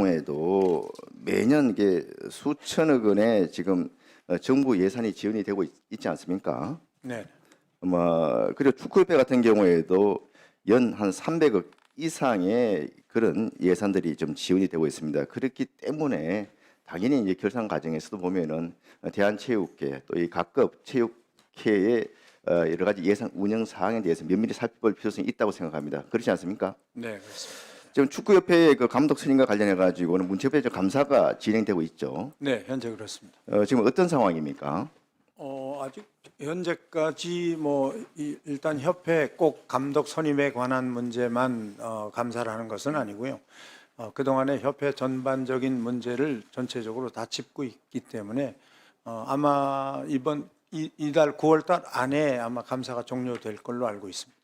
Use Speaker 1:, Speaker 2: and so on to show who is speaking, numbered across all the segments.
Speaker 1: 경우에도 매년 이게 수천억 원의 지금 정부 예산이 지원이 되고 있지 않습니까?
Speaker 2: 네.
Speaker 1: 그리고 축구협회 같은 경우에도 연 한 300억 이상의 그런 예산들이 좀 지원이 되고 있습니다. 그렇기 때문에 당연히 이제 결산 과정에서도 보면은 대한체육회 또 이 각급 체육회의 여러 가지 예산 운영 사항에 대해서 면밀히 살펴볼 필요성이 있다고 생각합니다. 그렇지 않습니까?
Speaker 2: 네, 그렇습니다.
Speaker 1: 지금 축구협회의 그 감독 선임과 관련해 가지고는 문체부에 감사가 진행되고 있죠.
Speaker 2: 네, 현재 그렇습니다.
Speaker 1: 지금 어떤 상황입니까?
Speaker 2: 아직 현재까지 일단 협회 꼭 감독 선임에 관한 문제만 감사를 하는 것은 아니고요. 그동안의 협회 전반적인 문제를 전체적으로 다 짚고 있기 때문에 아마 이달 9월 달 안에 아마 감사가 종료될 걸로 알고 있습니다.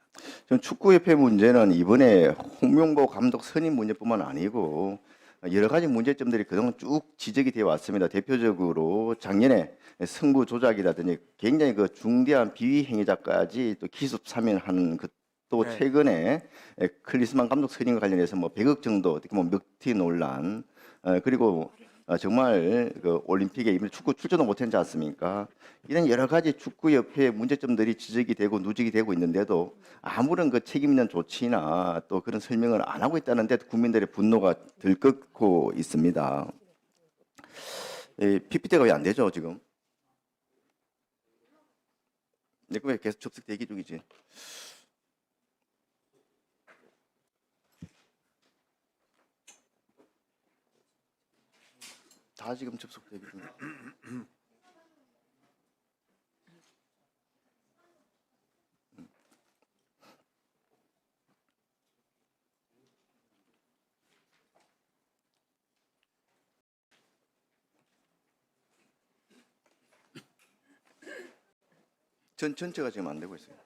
Speaker 1: 지금 축구협회 문제는 이번에 홍명보 감독 선임 문제뿐만 아니고 여러 가지 문제점들이 그동안 쭉 지적이 되어 왔습니다. 대표적으로 작년에 승부 조작이라든지 굉장히 그 중대한 비위 행위자까지 또 기습 사면하는 또
Speaker 2: 네.
Speaker 1: 최근에 클리스만 감독 선임과 관련해서 100억 정도 특히 먹튀 논란 그리고 정말 그 올림픽에 이번에 축구 출전도 못했지 않습니까? 이런 여러 가지 축구협회의 문제점들이 지적이 되고 누적이 되고 있는데도 아무런 그 책임 있는 조치나 또 그런 설명을 안 하고 있다는데 국민들의 분노가 들끓고 있습니다. PPT가 왜 안 되죠 지금? 내 거에 계속 접속 대기 중이지. 다 지금 접속 대기 중. 전체가 지금 안 되고 있어요.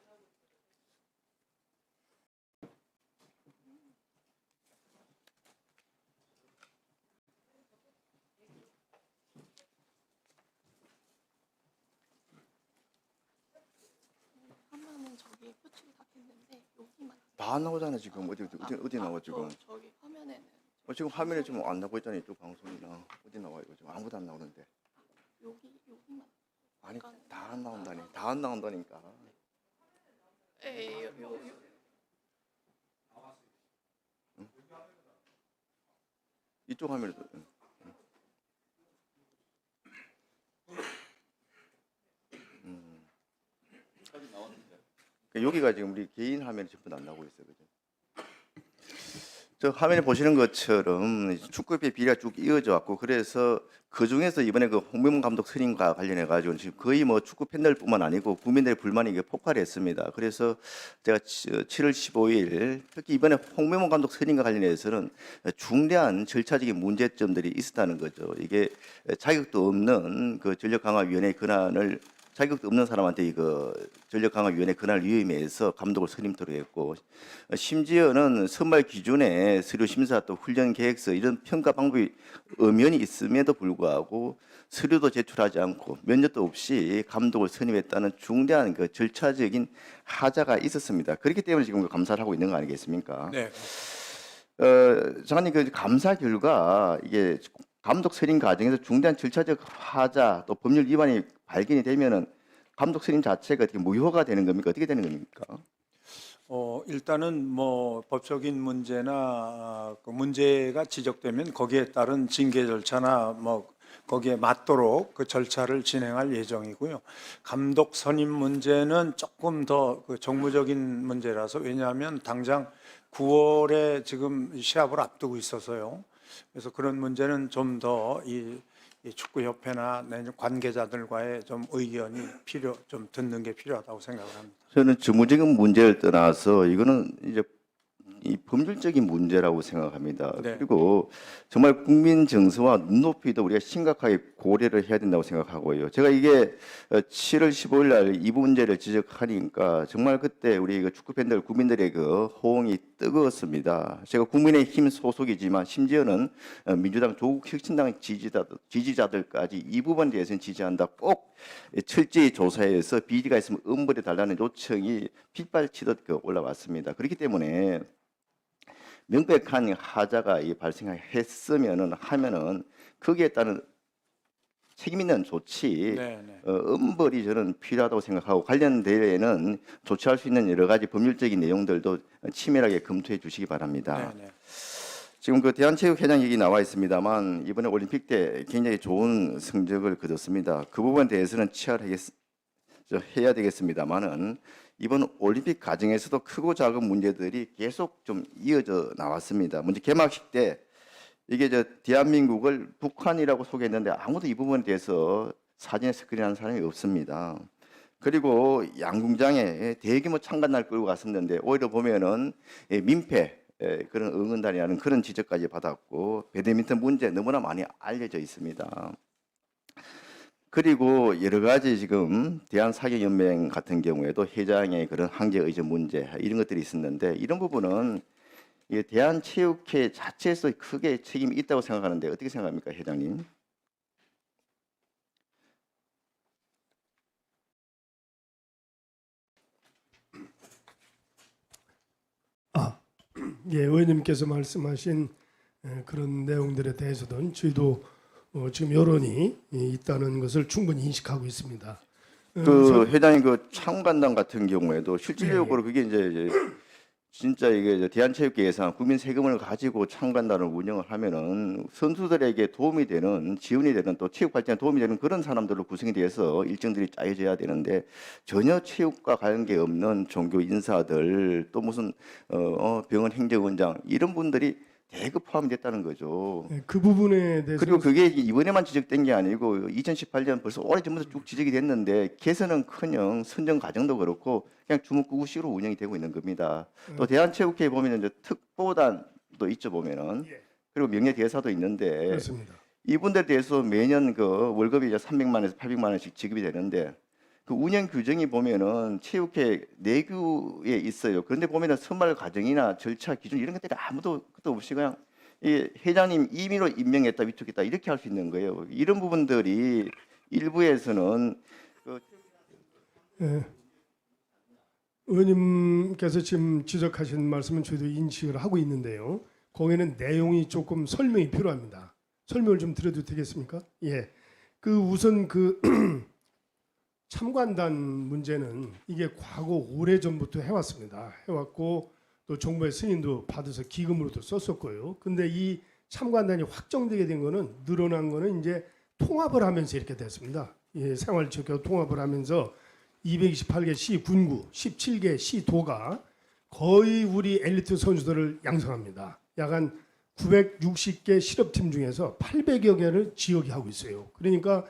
Speaker 3: 화면은 저기 표출이 다 됐는데 여기만
Speaker 1: 다 안 나오잖아 지금. 어디 나와 지금?
Speaker 3: 저기 화면에는
Speaker 1: 지금 화면에 지금 안 나오고 있잖아요. 이쪽 방송이나 어디 나와 이거 지금 아무도 안 나오는데.
Speaker 3: 여기만
Speaker 1: 아니
Speaker 3: 약간-
Speaker 1: 다 안 나온다니. 다 안 나온다니까.
Speaker 3: 요
Speaker 1: 이쪽 화면에도. 여기가 지금 우리 개인 화면에 전부 안 나오고 있어요, 그죠? 저 화면에 보시는 것처럼 축구협회 비리가 쭉 이어져 왔고 그래서 그 중에서 이번에 그 홍명보 감독 선임과 관련해 가지고 지금 거의 축구 팬들뿐만 아니고 국민들의 불만이 이게 폭발했습니다. 그래서 제가 7월 15일 특히 이번에 홍명보 감독 선임과 관련해서는 중대한 절차적인 문제점들이 있었다는 거죠. 이게 자격도 없는 그 전력강화위원회 권한을 자격도 없는 사람한테 이거 전력강화위원회 권한을 위임해서 감독을 선임토록 했고 심지어는 선발 기준에 서류 심사 또 훈련 계획서 이런 평가 방법이 엄연히 있음에도 불구하고 서류도 제출하지 않고 면접도 없이 감독을 선임했다는 중대한 그 절차적인 하자가 있었습니다. 그렇기 때문에 지금 감사를 하고 있는 거 아니겠습니까?
Speaker 2: 네.
Speaker 1: 장관님 그 감사 결과 이게 감독 선임 과정에서 중대한 절차적 하자 또 법률 위반이 발견이 되면은 감독 선임 자체가 어떻게 무효가 되는 겁니까? 어떻게 되는 겁니까?
Speaker 2: 일단은 법적인 문제나 그 문제가 지적되면 거기에 따른 징계 절차나 거기에 맞도록 그 절차를 진행할 예정이고요. 감독 선임 문제는 조금 더 그 정무적인 문제라서 왜냐하면 당장 9월에 지금 시합을 앞두고 있어서요. 그래서 그런 문제는 좀 더 이 축구협회나 관계자들과의 좀 의견이 좀 듣는 게 필요하다고 생각을 합니다.
Speaker 1: 저는 정무적인 문제를 떠나서 이거는 이제 이 법률적인 문제라고 생각합니다.
Speaker 2: 네.
Speaker 1: 그리고 정말 국민 정서와 눈높이도 우리가 심각하게 고려를 해야 된다고 생각하고요. 제가 이게 7월 15일 날 이 문제를 지적하니까 정말 그때 우리 그 축구 팬들 국민들의 그 호응이 뜨거웠습니다. 제가 국민의힘 소속이지만 심지어는 민주당 조국 혁신당 지지자들까지 이 부분에 대해서는 지지한다. 꼭 철저히 조사해서 비리가 있으면 엄벌해 달라는 요청이 빗발치듯 올라왔습니다. 그렇기 때문에 명백한 하자가 발생했으면은 하면은 거기에 따른 책임 있는 조치,
Speaker 2: 네, 네.
Speaker 1: 엄벌이 저는 필요하다고 생각하고 관련되에는 조치할 수 있는 여러 가지 법률적인 내용들도 치밀하게 검토해 주시기 바랍니다.
Speaker 2: 네, 네.
Speaker 1: 지금 그 대한체육회장 얘기 나와 있습니다만 이번에 올림픽 때 굉장히 좋은 성적을 거뒀습니다. 그 부분에 대해서는 해야 되겠습니다만은 이번 올림픽 과정에서도 크고 작은 문제들이 계속 좀 이어져 나왔습니다. 먼저 개막식 때 이게 대한민국을 북한이라고 소개했는데 아무도 이 부분에 대해서 사진에 스크린하는 사람이 없습니다. 그리고 양궁장에 대규모 참관날 끌고 갔었는데 오히려 보면은 민폐 그런 응원단이라는 그런 지적까지 받았고 배드민턴 문제 너무나 많이 알려져 있습니다. 그리고 여러 가지 지금 대한사격연맹 같은 경우에도 회장의 그런 항제 의전 문제 이런 것들이 있었는데 이런 부분은 대한체육회 자체에서 크게 책임이 있다고 생각하는데 어떻게 생각합니까, 회장님?
Speaker 4: 예, 의원님께서 말씀하신 그런 내용들에 대해서는 저희도 지금 여론이 있다는 것을 충분히 인식하고 있습니다.
Speaker 1: 그 회장님 그 참관단 같은 경우에도 실질적으로 그게 이제 진짜 이게 대한체육회 예산 국민 세금을 가지고 참관단을 운영을 하면은 선수들에게 도움이 되는 지원이 되는 또 체육 발전에 도움이 되는 그런 사람들로 구성이 돼서 일정들이 짜여져야 되는데 전혀 체육과 관계 없는 종교 인사들 또 무슨 병원 행정원장 이런 분들이 대거 포함됐다는 거죠.
Speaker 4: 그 부분에 대해서
Speaker 1: 그리고 그게 이번에만 지적된 게 아니고 2018년 벌써 오래전부터 쭉 지적이 됐는데 개선은커녕 선정 과정도 그렇고 그냥 주먹구구식으로 운영이 되고 있는 겁니다. 또 대한체육회에 보면 이제 특보단도 있죠 보면은 그리고 명예대사도 있는데
Speaker 4: 그렇습니다.
Speaker 1: 이분들에 대해서 매년 그 월급이 이제 300만 원에서 800만 원씩 지급이 되는데 그 운영 규정이 보면은 체육회 내규에 있어요. 그런데 보면은 선발 과정이나 절차 기준 이런 것들이 아무도 그것도 없이 그냥 이 회장님 임의로 임명했다 위촉했다 이렇게 할 수 있는 거예요. 이런 부분들이 일부에서는
Speaker 4: 의원님께서 지금 지적하신 말씀은 저희도 인식을 하고 있는데요. 거기에는 내용이 조금 설명이 필요합니다. 설명을 좀 드려도 되겠습니까? 예. 그 우선 그 참관단 문제는 이게 과거 오래전부터 해왔습니다. 해왔고 또 정부의 승인도 받아서 기금으로도 썼었고요. 근데 이 참관단이 확정되게 된 거는 늘어난 거는 이제 통합을 하면서 이렇게 됐습니다. 예, 생활지역하고 통합을 하면서 228개 시 군구, 17개 시 도가 거의 우리 엘리트 선수들을 양성합니다. 약 한 960개 실업팀 중에서 800여 개를 지역이 하고 있어요. 그러니까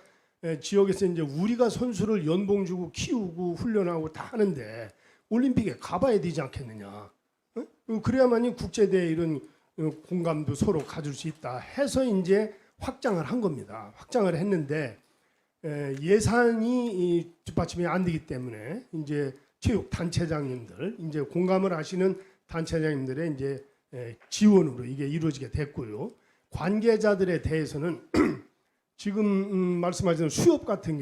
Speaker 4: 지역에서 이제 우리가 선수를 연봉 주고 키우고 훈련하고 다 하는데 올림픽에 가봐야 되지 않겠느냐. 그래야만이 국제대회 이런 공감도 서로 가질 수 있다 해서 이제 확장을 한 겁니다. 확장을 했는데 예산이 뒷받침이 안 되기 때문에 이제 체육 단체장님들 이제 공감을 하시는 단체장님들의 이제 지원으로 이게 이루어지게 됐고요. 관계자들에 대해서는 지금 말씀하신 수협 같은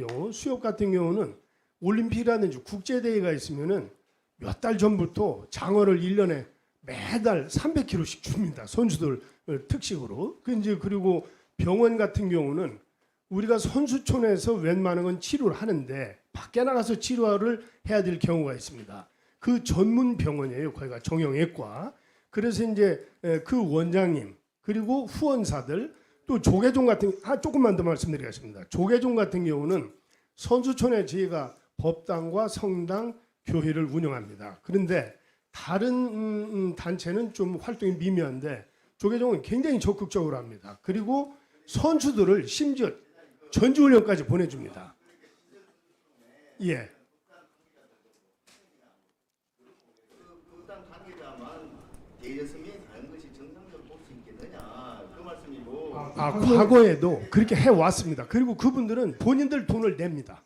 Speaker 4: 경우는 올림픽이라든지 국제대회가 있으면은 몇 달 전부터 장어를 1년에 매달 300kg씩 줍니다. 선수들 특식으로. 그리고 병원 같은 경우는 우리가 선수촌에서 웬만한 건 치료를 하는데 밖에 나가서 치료를 해야 될 경우가 있습니다. 그 전문 병원이에요. 거기가 정형외과. 그래서 이제 그 원장님 그리고 후원사들 또 조계종 같은 조금만 더 말씀드리겠습니다. 조계종 같은 경우는 선수촌에 저희가 법당과 성당 교회를 운영합니다. 그런데 다른 단체는 좀 활동이 미미한데 조계종은 굉장히 적극적으로 합니다. 그리고 선수들을 심지어 전지훈련까지 보내줍니다. 예.
Speaker 1: 극단 관계자만 대여섬에 가는 것이 정상적으로 볼 수 있겠느냐 그 말씀이고.
Speaker 4: 과거에도 그렇게 해왔습니다. 그리고 그분들은 본인들 돈을 냅니다.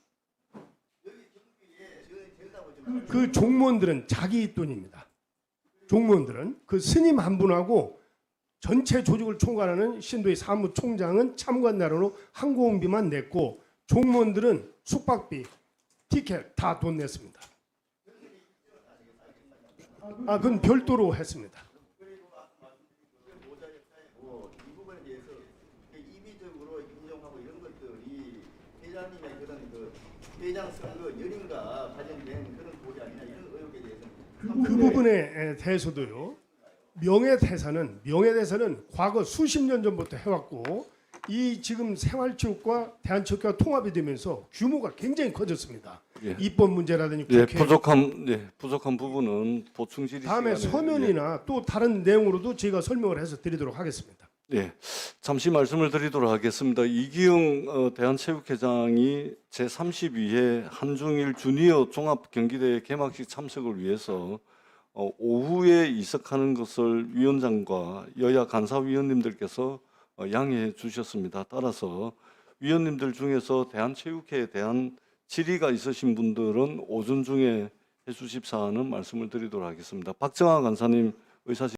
Speaker 4: 그 종무원들은 자기 돈입니다. 종무원들은 그 스님 한 분하고 전체 조직을 총괄하는 신도의 사무총장은 참관나라로 항공비만 냈고 종무원들은 숙박비, 티켓 다 돈 냈습니다. 그건 별도로 했습니다.
Speaker 1: 목사님의 그런 그 회장 선거 연임과 관련된 그런 도리 아니냐 이런 의혹에 대해서는
Speaker 4: 그 부분에 대해서도요. 명예대사는 과거 수십 년 전부터 해왔고 이 지금 생활체육과 대한체육회가 통합이 되면서 규모가 굉장히 커졌습니다.
Speaker 5: 예.
Speaker 4: 입법 문제라든지
Speaker 5: 예,
Speaker 4: 국회
Speaker 5: 부족한 부분은 보충 질의
Speaker 4: 다음에
Speaker 5: 시간에
Speaker 4: 서면이나 또 다른 내용으로도 제가 설명을 해서 드리도록 하겠습니다.
Speaker 5: 예, 잠시 말씀을 드리도록 하겠습니다. 이기영 대한체육회장이 제32회 한중일 주니어 종합 경기대회 개막식 참석을 위해서 오후에 이석하는 것을 위원장과 여야 간사위원님들께서 양해해 주셨습니다. 따라서 위원님들 중에서 대한체육회에 대한 질의가 있으신 분들은 오전 중에 해주십사 하는 말씀을 드리도록 하겠습니다. 박정아 간사님 의사실